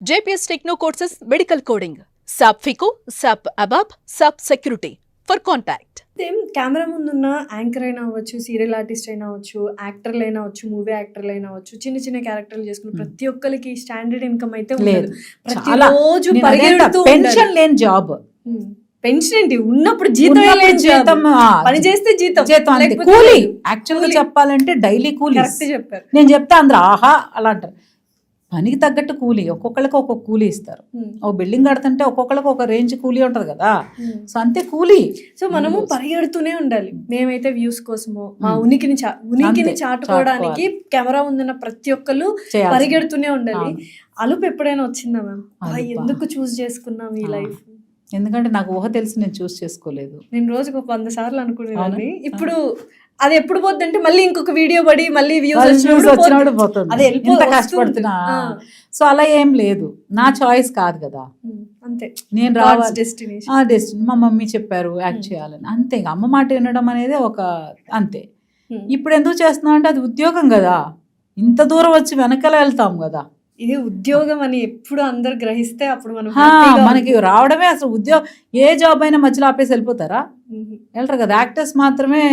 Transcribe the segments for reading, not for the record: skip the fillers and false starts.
JPS Techno Courses Medical Coding, SAP FICO, SAP ABAP, SAP Security. For contact. Same camera ముందున్న anchor అయినా అవ్వచ్చు, serial artist అయినా అవ్వచ్చు, యాక్టర్లు అయినా అవ్వచ్చు, మూవీ యాక్టర్లు అయినా అవ్వచ్చు, చిన్న చిన్న క్యారెక్టర్లు చేసుకుని ప్రతి ఒక్కరికి స్టాండర్డ్ ఇన్కమ్ అయితే లేదు. ప్రతిరోజు పెన్షన్ లేని జాబ్. పెన్షన్ ఏంటి ఉన్నప్పుడు జీతం పని చేస్తే జీతం అంతే. కూలీ యాక్చువల్ గా చెప్పాలంటే డైలీ కూలీ. కరెక్ట్ చెప్పారు. నేను చెప్తా అందరూ ఆహా అలా అంటారు. పనికి తగ్గట్టు కూలీ, ఒక్కొక్కళ్ళకి ఒక్కొక్క కూలీ ఇస్తారు. ఒక బిల్డింగ్ కడుతుంటే ఒక్కొక్కళ్ళకి ఒక రేంజ్ కూలీ ఉంటది కదా, సో అంతే కూలీ. సో మనము పరిగెడుతూనే ఉండాలి. మేమైతే వ్యూస్ కోసమో మా ఉనికిని చాటుకోవడానికి కెమెరా ముందున్న ప్రతి ఒక్కళ్ళు పరిగెడుతూనే ఉండాలి. అలుపు ఎప్పుడైనా వచ్చిందా మ్యామ్? ఎందుకు చూస్ చేసుకున్నాం ఈ లైఫ్? ఎందుకంటే నాకు ఊహ తెలిసి నేను చూస్ చేసుకోలేదు. నేను రోజుకు 100 సార్లు అనుకునేదాన్ని. ఇప్పుడు అది ఎప్పుడు పోద్ది అంటే మళ్ళీ ఇంకొక వీడియో పడి మళ్ళీ వ్యూస్ వచ్చినప్పుడు పోతుంది. ఎంత కష్టపడుతున్నా. సో అలా ఏం లేదు, నా చాయిస్ కాదు కదా. అంతే, నేను రావాలి డెస్టినీ. మా మమ్మీ చెప్పారు యాక్ట్ చేయాలని, అంతే. అమ్మ మాట వినడం అనేది ఒక అంతే. ఇప్పుడు ఎందుకు చేస్తున్నాం అంటే అది ఉద్యోగం కదా, ఇంత దూరం వచ్చి వెనకాల వెళ్తాం కదా. ఇది ఉద్యోగం అని ఎప్పుడు అందరు గ్రహిస్తే అప్పుడు మనకి రావడమే అసలు ఉద్యోగం. ఏ జాబ్ అయినా మధ్యలో ఆపేసి వెళ్ళిపోతారా? వెళ్ళరు కదా. యాక్టర్స్ మాత్రమే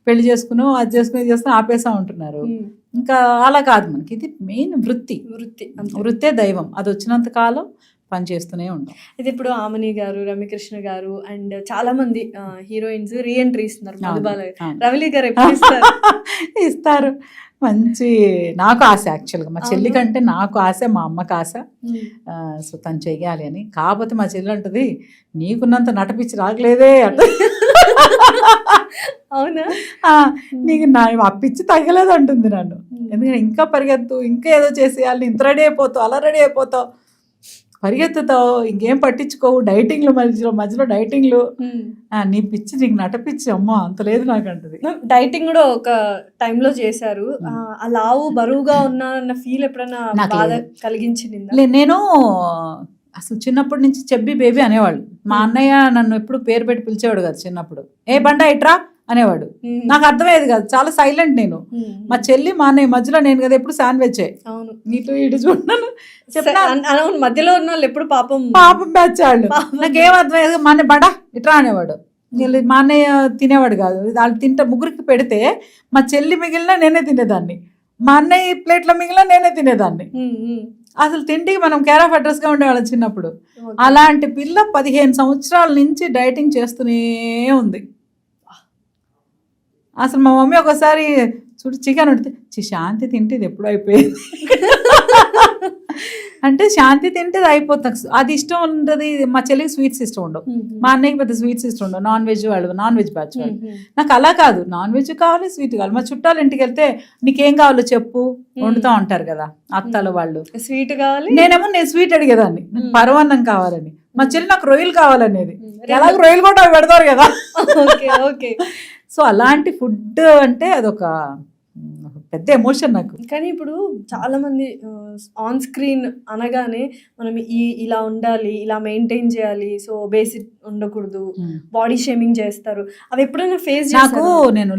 పెళ్లి చేసుకుని అది చేసుకుని ఇది చేసుకుని ఆపేసా ఉంటున్నారు. ఇంకా అలా కాదు, మనకి ఇది మెయిన్ వృత్తే దైవం. అది వచ్చినంత కాలం పని చేస్తూనే ఉంటాం. ఇది ఇప్పుడు ఆమని గారు, రమ్యకృష్ణ గారు అండ్ చాలా మంది హీరోయిన్స్ రీఎంట్రీ ఇస్తున్నారు. మధుబాల, రవళి గారు ఎప్పుడు ఇస్తారు. మంచి నాకు ఆశ, యాక్చువల్గా మా చెల్లి కంటే నాకు ఆశ, మా అమ్మకి ఆశ. సో తను చెయ్యాలి అని. కాకపోతే మా చెల్లి అంటది, నీకున్నంత నటపిచ్చి రాకలేదే అంట. అవునా? నీకు నా అప్పిచ్చి తగ్గలేదు అంటుంది నన్ను. ఎందుకంటే ఇంకా పరిగెత్తు, ఇంకా ఏదో చేసేయాలి, ఇంత రెడీ అయిపోతావు, అలా రెడీ అయిపోతావు, పరిగెత్తుతావు, ఇంకేం పట్టించుకోవు, డైటింగ్లు మధ్యలో డైటింగ్లు, నీ పిచ్చి నీకు నటపిచ్చి అమ్మ అంత లేదు నాకు అంటది. డైటింగ్ కూడా ఒక టైంలో చేశారు. ఆ లావు బరువుగా ఉన్న ఫీల్ ఎప్పుడైనా బాధ కలిగించింది? నేను అసలు చిన్నప్పటి నుంచి చెబ్బి బేబీ అనేవాళ్ళు. మా అన్నయ్య నన్ను ఎప్పుడు పేరు పెట్టి పిలిచేవాడు కదా చిన్నప్పుడు. ఏ బండ ఇట్రా అనేవాడు. నాకు అర్థమయ్యేది కాదు, చాలా సైలెంట్ నేను. మా చెల్లి మా అన్నయ్య మధ్యలో నేను కదా ఎప్పుడు శాండ్విచ్ నీతో ఇటు చూడను మధ్యలో ఉన్న వాళ్ళు ఎప్పుడు పాపం బ్యాచ్ వాళ్ళు. నాకేం అర్థమయ్యేది, మా అన్నయ్య బండ ఇట్రా అనేవాడు. మా అన్నయ్య తినేవాడు కాదు. వాళ్ళు తింటే ముగ్గురికి పెడితే మా చెల్లి మిగిలిన నేనే తినేదాన్ని, మా అన్నయ్య ప్లేట్లో మిగిలిన నేనే తినేదాన్ని. అసలు తిండికి మనం కేర్ ఆఫ్ అడ్రస్ గా ఉండేవాళ్ళం చిన్నప్పుడు. అలాంటి పిల్ల 15 సంవత్సరాల నుంచి డైటింగ్ చేస్తూనే ఉంది. అసలు మా మమ్మీ ఒకసారి చూడు చికెన్ ఉడితే శాంతి తింటే ఇది ఎప్పుడు అయిపోయింది అంటే శాంతి తింటే అది అయిపోతుంది. అది ఇష్టం ఉంటుంది. మా చెల్లికి స్వీట్స్ ఇష్టం ఉండవు, మా అన్నయ్యకి పెద్ద స్వీట్స్ ఇష్టం ఉండవు. నాన్ వెజ్ వాళ్ళు, నాన్ వెజ్ బ్యాచ్ వాళ్ళు. నాకు అలా కాదు, నాన్ వెజ్ కావాలి, స్వీట్ కావాలి. మా చుట్టాలు ఇంటికి వెళ్తే నీకేం కావాలో చెప్పు వండుతా ఉంటారు కదా అత్తలు వాళ్ళు. స్వీట్ కావాలి, నేను స్వీట్ అడిగేదాన్ని, పరమాన్నం కావాలని. మా చెల్లి నాకు రొయ్యలు కావాలనేది. ఎలాగో రొయ్యలు కూడా అవి పెడతారు కదా. సో అలాంటి ఫుడ్ అంటే అదొక పెద్ద ఎమోషన్ నాకు. కానీ ఇప్పుడు చాలా మంది ఆన్ స్క్రీన్ అనగానే మనం ఇలా ఉండాలి, ఇలా మెయింటైన్ చేయాలి, సో బేసిక్ ఉండకూడదు, బాడీ షేమింగ్ చేస్తారు. అవి ఎప్పుడైనా ఫేస్ నాకు నేను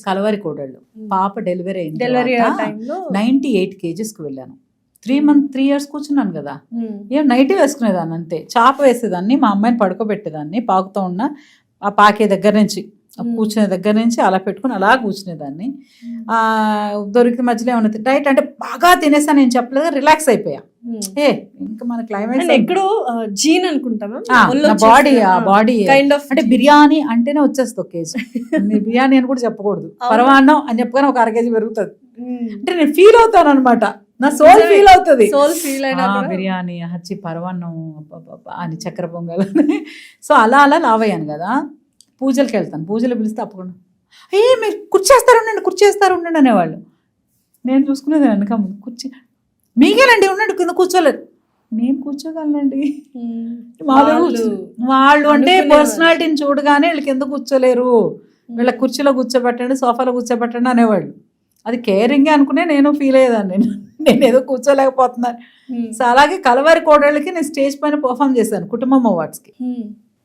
కలవరి కోడళ్ళు పాప డెలివరీ అయింది. డెలివరీ టైంలో 98 kgs వెళ్ళాను. 3 years కూర్చున్నాను కదా. ఏం నైటీ వేసుకునేదాన్ని అంతే, చాప వేసేదాన్ని, మా అమ్మాయిని పడుకోబెట్టేదాన్ని, పాకుతూ ఉన్న ఆ పాకే దగ్గర నుంచి కూర్చునే దగ్గర నుంచి అలా పెట్టుకుని అలా కూర్చునేదాన్ని. దొరికి మధ్యలో ఏమన్నా డైట్ అంటే బాగా తినేసా నేను చెప్పలేదు, రిలాక్స్ అయిపోయా. ఇంకా మన క్లైమేట్ ఎక్కడో జీన్ అనుకుంటామా, బాడీ అంటే బిర్యానీ అంటేనే వచ్చేస్తుంది 1 kg. బిర్యానీ అని కూడా చెప్పకూడదు, పరమాన్నం అని చెప్పగానే ఒక 1/2 kg పెరుగుతుంది. అంటే నేను ఫీల్ అవుతాను అనమాట, నా సోల్ ఫీల్ అవుతుంది. బిర్యానీ హచ్చి పరమాన్నం అని చక్కెర పొంగల్. సో అలా లావయ్యాను కదా. పూజలకి వెళ్తాను, పూజలు పిలిస్తే తప్పకుండా మీరు కుర్చేస్తారు ఉండండి అనేవాళ్ళు. నేను చూసుకునేది వెనక కుర్చీ మీకేనండి ఉండండి, కింద కూర్చోలేదు. నేను కూర్చోగలనండి. వాళ్ళు అంటే పర్సనాలిటీని చూడగానే వీళ్ళకి ఎందుకు కూర్చోలేరు, వీళ్ళ కుర్చీలో కూర్చోబెట్టండి, సోఫాలో కూర్చోబెట్టండి అనేవాళ్ళు. అది కేరింగ్ అనుకునే నేను ఫీల్ అయ్యేదాన్ని, నేను ఏదో కూర్చోలేకపోతున్నాను. సో అలాగే కలవారి కోడళ్ళకి నేను స్టేజ్ పైన పర్ఫామ్ చేశాను కుటుంబం అవార్డ్స్కి.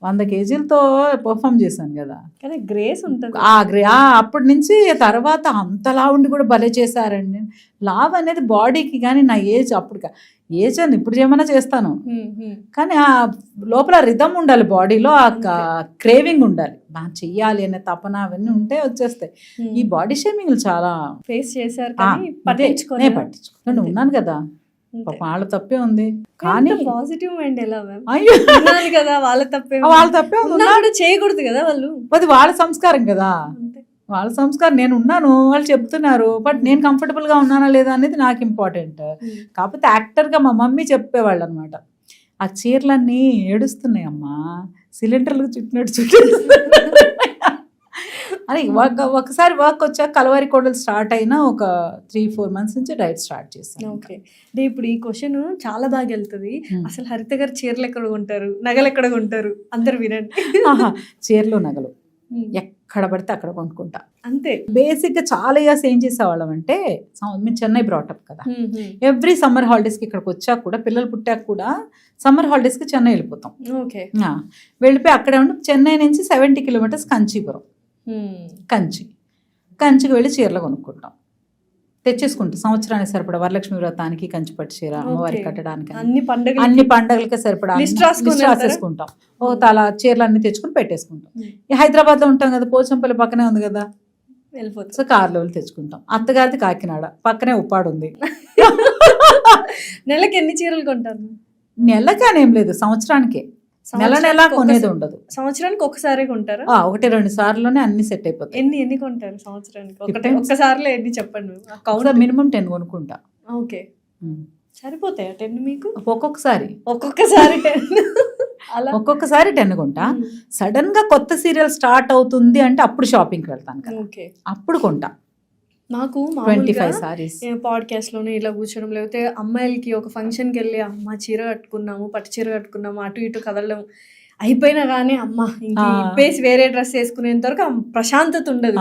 100 కేజీలతో పర్ఫామ్ చేశాను కదా. కానీ గ్రేస్ ఉంటుంది. అప్పటి నుంచి తర్వాత అంతలా ఉండి కూడా భలే చేశారండి. లావ్ అనేది బాడీకి, కానీ నా ఏజ్ అప్పుడు ఏజ్ అని ఇప్పుడు ఏమైనా చేస్తాను, కానీ ఆ లోపల రిథమ్ ఉండాలి, బాడీలో ఆ క్రేవింగ్ ఉండాలి, బాగా చెయ్యాలి అనే తపన అవన్నీ ఉంటే వచ్చేస్తాయి. ఈ బాడీ షేమింగ్ చాలా ఫేస్ చేశారు, పట్టించుకోండి ఉన్నాను కదా, వాళ్ళ తప్పే ఉంది. కానీ పాజిటివ్ మైండ్ ఎలా అయ్యో కదా, వాళ్ళ తప్పే ఉంది, చేయకూడదు కదా వాళ్ళు, అది వాళ్ళ సంస్కారం కదా, వాళ్ళ సంస్కారం. నేను ఉన్నాను, వాళ్ళు చెప్తున్నారు, బట్ నేను కంఫర్టబుల్ గా ఉన్నానా లేదా అనేది నాకు ఇంపార్టెంట్. కాకపోతే యాక్టర్ గా మా మమ్మీ చెప్పేవాళ్ళు అనమాట, ఆ చీరలన్నీ ఏడుస్తున్నాయి అమ్మా, సిలిండర్లకు చుట్టినట్టు అని. ఒకసారి వర్క్ వచ్చాక కలవారి కోడలు స్టార్ట్ అయినా ఒక 3-4 months నుంచి డైట్ స్టార్ట్ చేస్తాను. ఓకే, అంటే ఇప్పుడు ఈ క్వశ్చన్ చాలా బాగా వెళ్తుంది. అసలు హరిత గారు చీరలు ఎక్కడ కొంటారు, నగలు ఎక్కడ కొంటారు, అందరు వినండి. చీరలు నగలు ఎక్కడ పడితే అక్కడ కొనుక్కుంటా అంతే. బేసిక్ గా చాలా ఇయర్స్ ఏం చేసేవాళ్ళం అంటే, మేము చెన్నై బ్రాటప్ కదా, ఎవ్రీ సమ్మర్ హాలిడేస్ కి ఇక్కడికి వచ్చాక కూడా, పిల్లలు పుట్టాక కూడా సమ్మర్ హాలిడేస్ కి చెన్నై వెళ్ళిపోతాం. వెళ్ళిపోయి అక్కడే ఉండి చెన్నై నుంచి 70 kilometers కంచీపురం, కంచికి వెళ్ళి చీరలు కొనుక్కుంటాం, తెచ్చేసుకుంటాం. సంవత్సరానికి సరిపడా వరలక్ష్మి వ్రతానికి కంచి పట్టు చీర, అమ్మవారికి కట్టడానికి, అన్ని పండుగలకి సరిపడా రాసేసుకుంటాం. ఓ తల చీరలు అన్ని తెచ్చుకుని పెట్టేసుకుంటాం. హైదరాబాద్ లో ఉంటాం కదా, పోచంపల్లి పక్కనే ఉంది కదా, వెళ్ళిపోతుంది. సో కార్లో వెళ్ళి తెచ్చుకుంటాం. అత్తగారిది కాకినాడ, పక్కనే ఉప్పాడు ఉంది. నెలకి ఎన్ని చీరలు కొంటారు? నెలకానేం లేదు, సంవత్సరానికే. నెల కొనేది ఉండదు, సంవత్సరానికి ఒకసారి కొంటారా? 1-2 సార్లునే అన్ని సెట్ అయిపోతాయి. ఎన్ని కొంటారు సంవత్సరానికి? ఒక్కసారిలో ఎన్ని చెప్పండి. మినిమం 10 కొనుక్కుంటా. ఓకే, సరిపోతాయా 10 మీకు? ఒక్కొక్కసారి 10 అలా ఒక్కొక్కసారి 10 కొంటా. సడన్ గా కొత్త సీరియల్ స్టార్ట్ అవుతుంది అంటే అప్పుడు షాపింగ్కి వెళ్తాను కదా, అప్పుడు కొంటా. నాకు 25 sarees పాడ్కాస్ట్ లోనే ఇలా కూర్చోడం, లేకపోతే అమ్మాయిలకి ఒక ఫంక్షన్కి వెళ్ళి అమ్మ చీర కట్టుకున్నాము, పట్టు చీర కట్టుకున్నాము, అటు ఇటు కదలడం అయిపోయినా కానీ అమ్మ ఇంక ఇప్పేసి వేరే డ్రెస్ వేసుకునేంత వరకు ప్రశాంతత ఉండదు.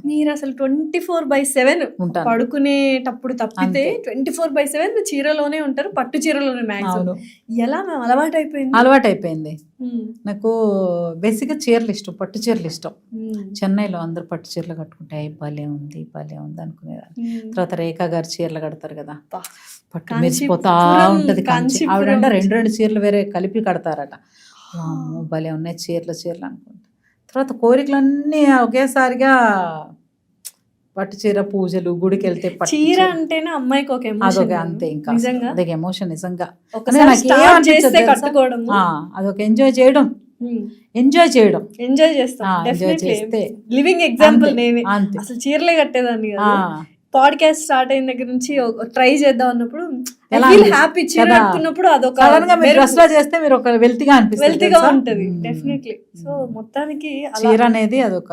మీరు అసలు 24/7 పడుకునేటప్పుడు తప్పితే 24/7 చీరలోనే ఉంటారు, పట్టు చీరలోనే మ్యాక్సిమం. ఎలా మేము అలవాటైపోయింది. నాకు బేసిక్ గా చీరలు ఇష్టం, పట్టు చీరలు ఇష్టం. చెన్నైలో అందరు పట్టు చీరలు కట్టుకుంటే భలే ఉంది అనుకునేదాన్ని. తర్వాత రేఖా గారు చీరలు కడతారు కదా, పట్టు మెరిసిపోతా ఉంటది కంచి. ఆవిడంటే 2 చీరలు వేరే కలిపి కడతారట. భలే ఉన్నాయి చీరలు అనుకుంటా. తర్వాత కోరికలన్నీ ఒకేసారిగా పట్టు చీర, పూజలు, గుడికి వెళ్తే చీర అంటేనే అమ్మాయికి ఒక ఎమోషన్. అంతే, ఇంకా అదొక ఎమోషన్ నిజంగా. అదొక ఎంజాయ్ చేస్తే లివింగ్ ఎగ్జాంపుల్ నేనే. అసలు చీరలే కట్టేదాన్ని కదా. పాడ్కాస్ట్ స్టార్ట్ అయిన దగ్గర నుంచి ట్రై చేద్దాం అన్నప్పుడు హ్యాపీ, చీర కట్టుకున్నప్పుడు అదొక చేస్తే మీరు ఒక వెల్తీగా ఉంటది డెఫినెట్లీ. సో మొత్తానికి చీర అనేది అదొక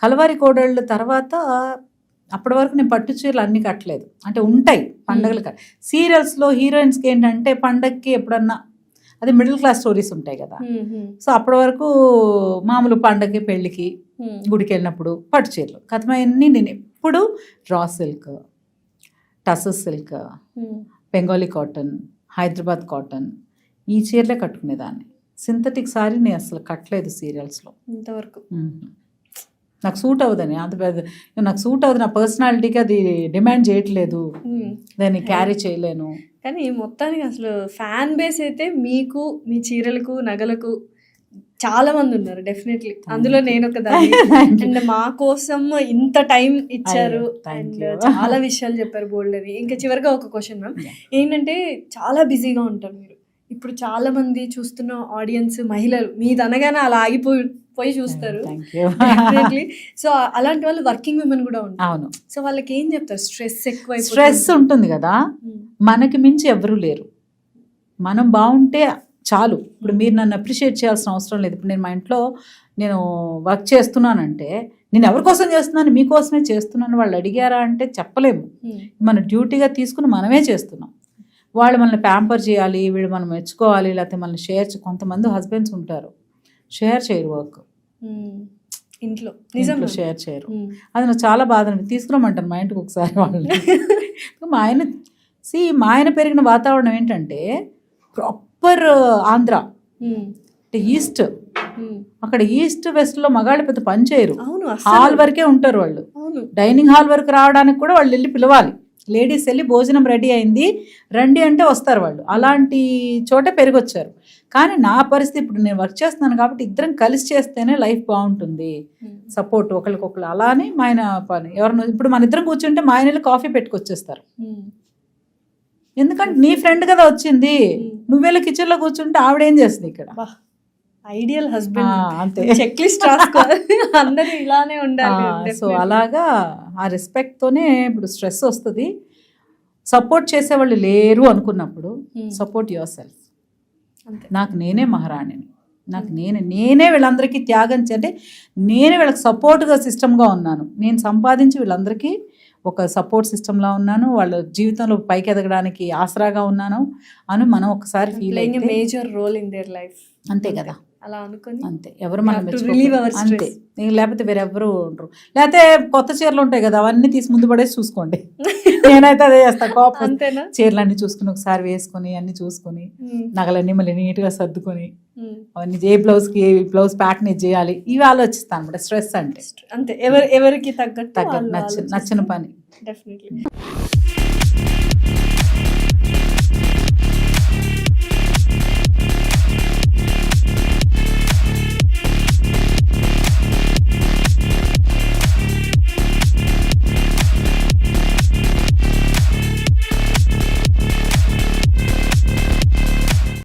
కలవారి కోడళ్ళు. తర్వాత అప్పటి వరకు నేను పట్టు చీరలు అన్ని కట్టలేదు, అంటే ఉంటాయి పండగలు. సీరియల్స్ లో హీరోయిన్స్ కి ఏంటంటే పండగకి ఎప్పుడన్నా అది మిడిల్ క్లాస్ స్టోరీస్ ఉంటాయి కదా, సో అప్పటి వరకు మామూలు పండగకి, పెళ్లికి, గుడికి వెళ్ళినప్పుడు పట్టు చీరలు కథమన్నీ. నేను ఎప్పుడు raw silk, tussar silk, Bengali cotton, Hyderabad cotton ఈ చీరలే కట్టుకునేదాన్ని. సింథటిక్ సారీ నేను అసలు కట్టలేదు సీరియల్స్లో ఇంతవరకు. నాకు సూట్ అవ్వదని, అంత పెద్ద నాకు సూట్ అవ్వదు, నా పర్సనాలిటీకి అది డిమాండ్ చేయట్లేదు, దాన్ని క్యారీ చేయలేను. కానీ మొత్తానికి అసలు ఫ్యాన్ బేస్ అయితే మీకు, మీ చీరలకు, నగలకు చాలా మంది ఉన్నారు డెఫినెట్లీ. అందులో నేను ఒక దాన్ని. అండ్ మా కోసం ఇంత టైం ఇచ్చారు అండ్ చాలా విషయాలు చెప్పారు బోల్డ్ అని. ఇంకా చివరిగా ఒక క్వశ్చన్ మ్యామ్, ఏంటంటే చాలా బిజీగా ఉంటారు మీరు. ఇప్పుడు చాలా మంది చూస్తున్న ఆడియన్స్ మహిళలు మీదనగానే అలా ఆగిపోయి చూస్తారు డెఫినెట్లీ. సో అలాంటి వాళ్ళు వర్కింగ్ విమెన్ కూడా ఉంటారు. అవును. సో వాళ్ళకి ఏం చెప్తారు? స్ట్రెస్ ఉంటుంది కదా, మనకి మించి ఎవరు లేరు, మనం బాగుంటే చాలు. ఇప్పుడు మీరు నన్ను అప్రిషియేట్ చేయాల్సిన అవసరం లేదు. ఇప్పుడు నేను మా ఇంట్లో నేను వర్క్ చేస్తున్నానంటే నేను ఎవరి కోసం చేస్తున్నాను, మీకోసమే చేస్తున్నాను. వాళ్ళు అడిగారా అంటే చెప్పలేము. మన డ్యూటీగా తీసుకుని మనమే చేస్తున్నాం. వాళ్ళు మనల్ని ప్యాంపర్ చేయాలి, వీళ్ళు మనం మెచ్చుకోవాలి, లేకపోతే మనల్ని కొంతమంది హస్బెండ్స్ ఉంటారు షేర్ చేయరు వర్క్, ఇంట్లో షేర్ చేయరు. అది నాకు చాలా బాధ. తీసుకురామంటాను మా ఇంటికి ఒకసారి వాళ్ళని. మా ఆయన పెరిగిన వాతావరణం ఏంటంటే ప్రాపర్ ఆంధ్ర, అంటే ఈస్ట్, అక్కడ ఈస్ట్ వెస్ట్ లో మగాళ్ళు పెద్ద పని చేయరు, అవును హాల్ వరకే ఉంటారు వాళ్ళు. అవును డైనింగ్ హాల్ వరకు రావడానికి కూడా వాళ్ళు వెళ్ళి పిలవాలి, లేడీస్ వెళ్ళి భోజనం రెడీ అయింది రండి అంటే వస్తారు వాళ్ళు. అలాంటి చోట పెరిగొచ్చారు. కానీ నా పరిస్థితి ఇప్పుడు నేను వర్క్ చేస్తున్నాను కాబట్టి ఇద్దరం కలిసి చేస్తేనే లైఫ్ బాగుంటుంది, సపోర్ట్ ఒకరికొకరు. అలానే మా ఆయన పని ఎవరిని ఇప్పుడు మన ఇద్దరం కూర్చుంటే మా ఆయన కాఫీ పెట్టుకొచ్చేస్తారు, ఎందుకంటే నీ ఫ్రెండ్ కదా వచ్చింది, నువ్వెళ్ళి కిచెన్ లో కూర్చుంటే ఆవిడేం చేస్తుంది ఇక్కడ. ఐడియల్ హస్బెండ్ అంతే, చెక్ లిస్ట్ రాసుకోవాలి అందరూ ఇలానే ఉండాలి. సో అలాగా ఆ రెస్పెక్ట్ తోనే ఇప్పుడు స్ట్రెస్ వస్తుంది. సపోర్ట్ చేసేవాళ్ళు లేరు అనుకున్నప్పుడు సపోర్ట్ యువర్ సెల్ఫ్. నాకు నేనే మహారాణిని, నాకు నేనే వీళ్ళందరికీ త్యాగం అంటే నేనే వీళ్ళకి సపోర్ట్గా సిస్టమ్గా ఉన్నాను. నేను సంపాదించి వీళ్ళందరికీ ఒక సపోర్ట్ సిస్టంలా ఉన్నాను, వాళ్ళ జీవితంలో పైకి ఎదగడానికి ఆసరాగా ఉన్నాను అని మనం ఒకసారి ఫీల్ అయితే major role in their life. అంతే కదా, అలా అనుకుని అంతే. ఎవరు మనం relieve our అంతే, లేకపోతే వేరెవరు ఉండరు. లేకపోతే కొత్త చీరలు ఉంటాయి కదా, అవన్నీ తీసి ముందు పడేసి చూసుకోండి. నేనైతే అదే చేస్తా, కోపం అంతేనా? చీరలు అన్ని చూసుకుని ఒకసారి వేసుకొని అన్ని చూసుకొని నగలన్నీ మళ్ళీ నీట్గా సర్దుకొని అవన్నీ ఏ బ్లౌజ్కి ఏ బ్లౌజ్ ప్యాటర్న్ చేయాలి ఇవి ఆలోచిస్తాను అనమాట. స్ట్రెస్ అంటే అంతే, ఎవరికి తగ్గట్టు నచ్చిన పని. డెఫినెట్లీ.